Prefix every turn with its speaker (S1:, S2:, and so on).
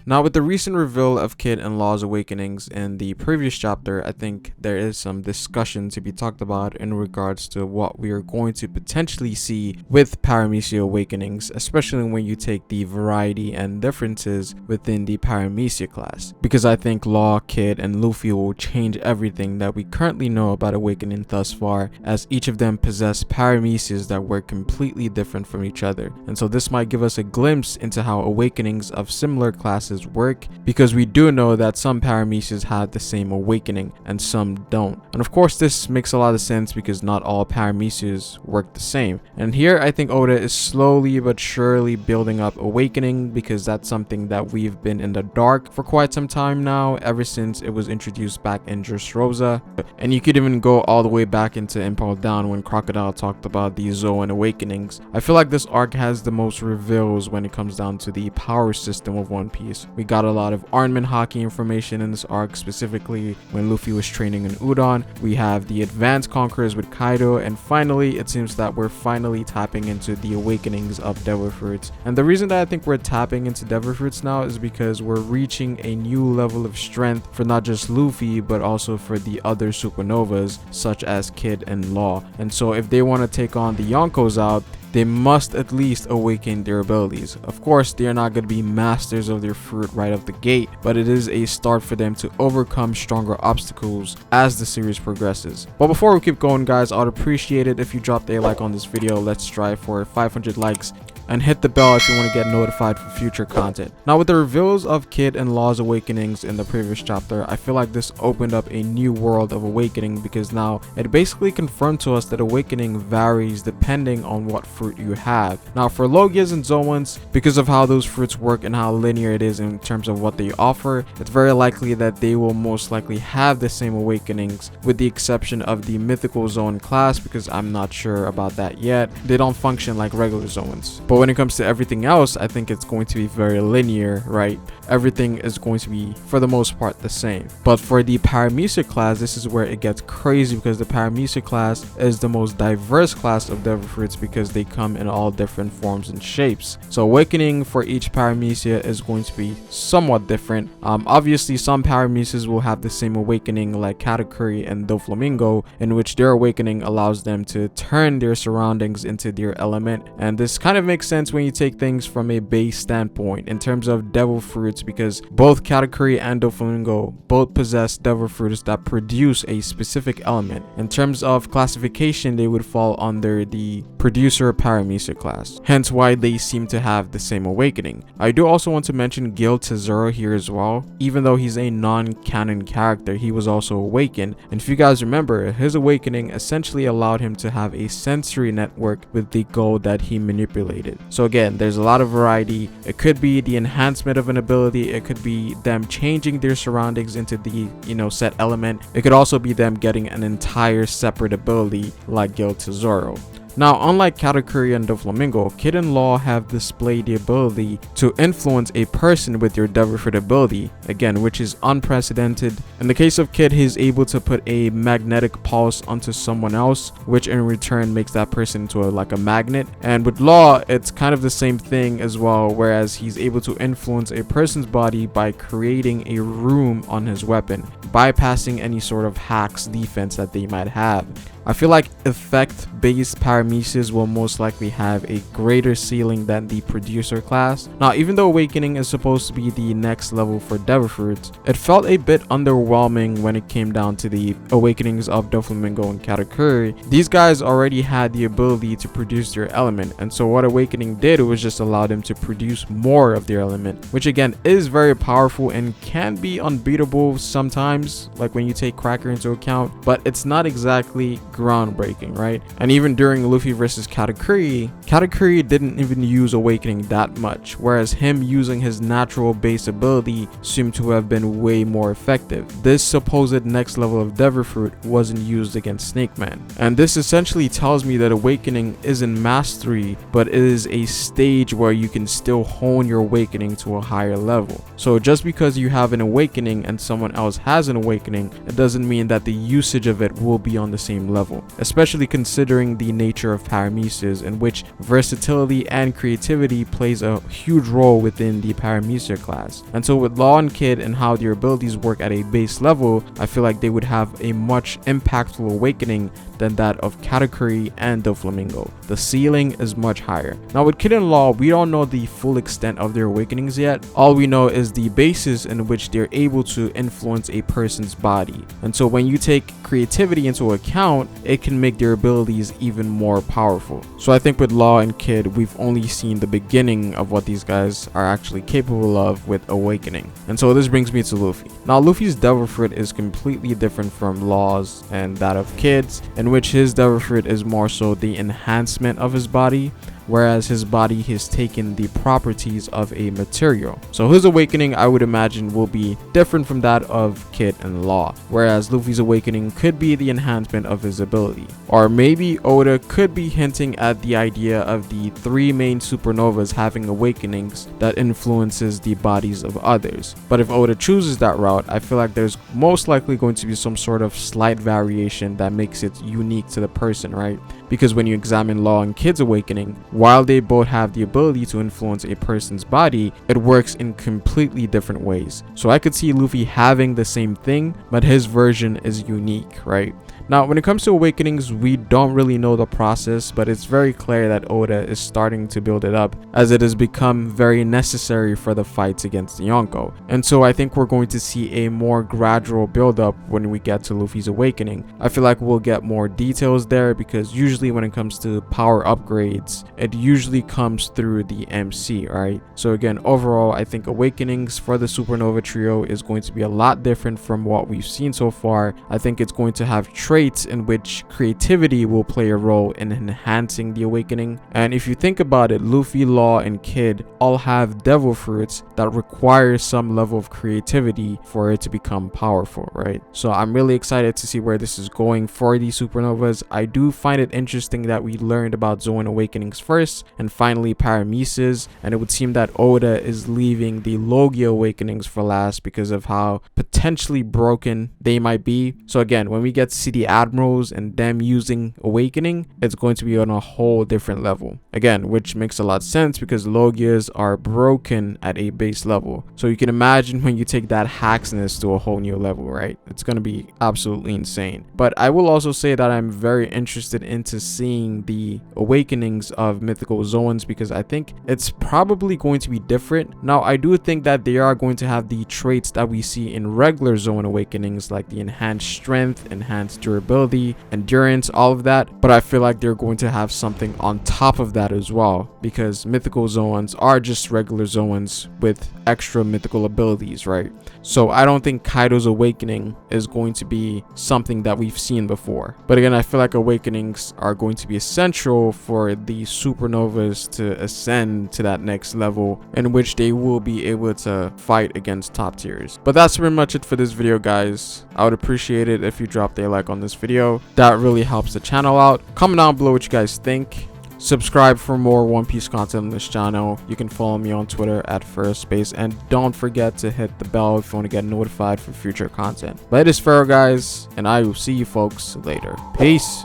S1: Now, with the recent reveal of Kid and Law's awakenings in the previous chapter, I think there is some discussion to be talked about in regards to what we are going to potentially see with Paramecia awakenings, especially when you take the variety and differences within the Paramecia class. Because I think Law, Kid, and Luffy will change everything that we currently know about awakening thus far, as each of them possess Paramecias that were completely different from each other. And so this might give us a glimpse into how awakenings of similar classes work, because we do know that some Paramecias have the same awakening and some don't. And of course this makes a lot of sense because not all Paramecias work the same. And here I think Oda is slowly but surely building up awakening, because that's something that we've been in the dark for quite some time now, ever since it was introduced back in Dressrosa. And you could even go all the way back into Impel Down when Crocodile talked about the Zoan awakenings. I feel like this arc has the most reveals when it comes down to the power system of One Piece. We got a lot of armament hockey information in this arc, specifically when Luffy was training in Udon. We have the advanced conquerors with Kaido, and finally it seems that we're finally tapping into the awakenings of Devil Fruits. And the reason that I think we're tapping into Devil Fruits now is because we're reaching a new level of strength for not just Luffy but also for the other supernovas such as Kid and Law. And so if they want to take on the Yonkos out, they must at least awaken their abilities. Of course, they are not going to be masters of their fruit right off the gate, but it is a start for them to overcome stronger obstacles as the series progresses. But before we keep going, guys, I would appreciate it if you dropped a like on this video. Let's strive for 500 likes. And hit the bell if you want to get notified for future content. Now, with the reveals of Kid and Law's awakenings in the previous chapter, I feel like this opened up a new world of awakening, because now it basically confirmed to us that awakening varies depending on what fruit you have. Now, for Logias and Zoans, because of how those fruits work and how linear it is in terms of what they offer, it's very likely that they will most likely have the same awakenings, with the exception of the mythical Zoan class, because I'm not sure about that yet. They don't function like regular Zoans. But when it comes to everything else, I think it's going to be very linear, right? Everything is going to be, for the most part, the same. But for the Paramecia class, this is where it gets crazy, because the Paramecia class is the most diverse class of Devil Fruits, because they come in all different forms and shapes. So awakening for each Paramecia is going to be somewhat different. Obviously, some Paramecias will have the same awakening like Katakuri and Doflamingo, in which their awakening allows them to turn their surroundings into their element. And this kind of makes sense when you take things from a base standpoint in terms of Devil Fruits, because both Katakuri and Doflamingo both possess Devil Fruits that produce a specific element. In terms of classification, they would fall under the Producer Paramecia class, hence why they seem to have the same awakening. I do also want to mention Gil Tesoro here as well. Even though he's a non-canon character, he was also awakened, and if you guys remember, his awakening essentially allowed him to have a sensory network with the gold that he manipulated. So again, there's a lot of variety. It could be the enhancement of an ability, it could be them changing their surroundings into the set element, it could also be them getting an entire separate ability like Gil Tesoro. Now, unlike Katakuri and Doflamingo, Kid and Law have displayed the ability to influence a person with your Devil Fruit ability, again, which is unprecedented. In the case of Kid, he's able to put a magnetic pulse onto someone else, which in return makes that person into like a magnet. And with Law, it's kind of the same thing as well, whereas he's able to influence a person's body by creating a room on his weapon, bypassing any sort of hacks defense that they might have. I feel like effect-based Paramecias will most likely have a greater ceiling than the Producer class. Now, even though Awakening is supposed to be the next level for Devil Fruits, it felt a bit underwhelming when it came down to the awakenings of Doflamingo and Katakuri. These guys already had the ability to produce their element, and so what Awakening did was just allow them to produce more of their element, which again is very powerful and can be unbeatable sometimes, like when you take Cracker into account, but it's not exactly groundbreaking, right? And even during Luffy versus Katakuri didn't even use Awakening that much, whereas him using his natural base ability seemed to have been way more effective. This supposed next level of Devil Fruit wasn't used against Snake Man, and this essentially tells me that Awakening isn't mastery, but it is a stage where you can still hone your awakening to a higher level. So just because you have an awakening and someone else has an awakening, it doesn't mean that the usage of it will be on the same level. level, especially considering the nature of Paramecia, in which versatility and creativity plays a huge role within the Paramecia class. And so with Law and Kid and how their abilities work at a base level, I feel like they would have a much impactful awakening than that of Katakuri and Doflamingo. The ceiling is much higher. Now with Kid and Law, we don't know the full extent of their awakenings yet. All we know is the basis in which they're able to influence a person's body. And so when you take creativity into account, it can make their abilities even more powerful. So I think with Law and Kid, we've only seen the beginning of what these guys are actually capable of with awakening. And so this brings me to Luffy. Now Luffy's Devil Fruit is completely different from Law's and that of Kid's, in which his Devil Fruit is more so the enhancement of his body, whereas his body has taken the properties of a material. So his awakening, I would imagine, will be different from that of Kid and Law, whereas Luffy's awakening could be the enhancement of his ability. Or maybe Oda could be hinting at the idea of the 3 main supernovas having awakenings that influences the bodies of others. But if Oda chooses that route, I feel like there's most likely going to be some sort of slight variation that makes it unique to the person, right? Because when you examine Law and Kid's awakening, while they both have the ability to influence a person's body, it works in completely different ways. So I could see Luffy having the same thing, but his version is unique, right? Now, when it comes to awakenings, we don't really know the process, but it's very clear that Oda is starting to build it up, as it has become very necessary for the fights against Yonko. And so I think we're going to see a more gradual build up when we get to Luffy's awakening. I feel like we'll get more details there, because usually when it comes to power upgrades, it usually comes through the MC, right? So again, overall, I think awakenings for the Supernova trio is going to be a lot different from what we've seen so far. I think it's going to have traits in which creativity will play a role in enhancing the awakening. And if you think about it, Luffy, Law, and Kid all have Devil Fruits that require some level of creativity for it to become powerful, right? So I'm really excited to see where this is going for these supernovas. I do find it interesting that we learned about Zoan awakenings first and finally Paramecia's, and it would seem that Oda is leaving the Logia awakenings for last because of how potentially broken they might be. So again, when we get to see the admirals and them using awakening, it's going to be on a whole different level, again, which makes a lot of sense because Logias are broken at a base level. So you can imagine when you take that hacksness to a whole new level, right? It's going to be absolutely insane. But I will also say that I'm very interested into seeing the awakenings of mythical Zoans, because I think it's probably going to be different. Now I do think that they are going to have the traits that we see in regular Zoan awakenings, like the enhanced strength, enhanced durability, endurance, all of that, but I feel like they're going to have something on top of that as well, because mythical Zoans are just regular Zoans with extra mythical abilities, right? So I don't think Kaido's awakening is going to be something that we've seen before. But again, I feel like awakenings are going to be essential for the supernovas to ascend to that next level, in which they will be able to fight against top tiers. But that's pretty much it for this video, guys. I would appreciate it if you dropped a like on this video. That really helps the channel out. Comment down below what you guys think. Subscribe for more One Piece content on this channel. You can follow me on Twitter at FarrowSpace, and don't forget to hit the bell if you want to get notified for future content. But it is Pharaoh, guys, and I will see you folks later. Peace.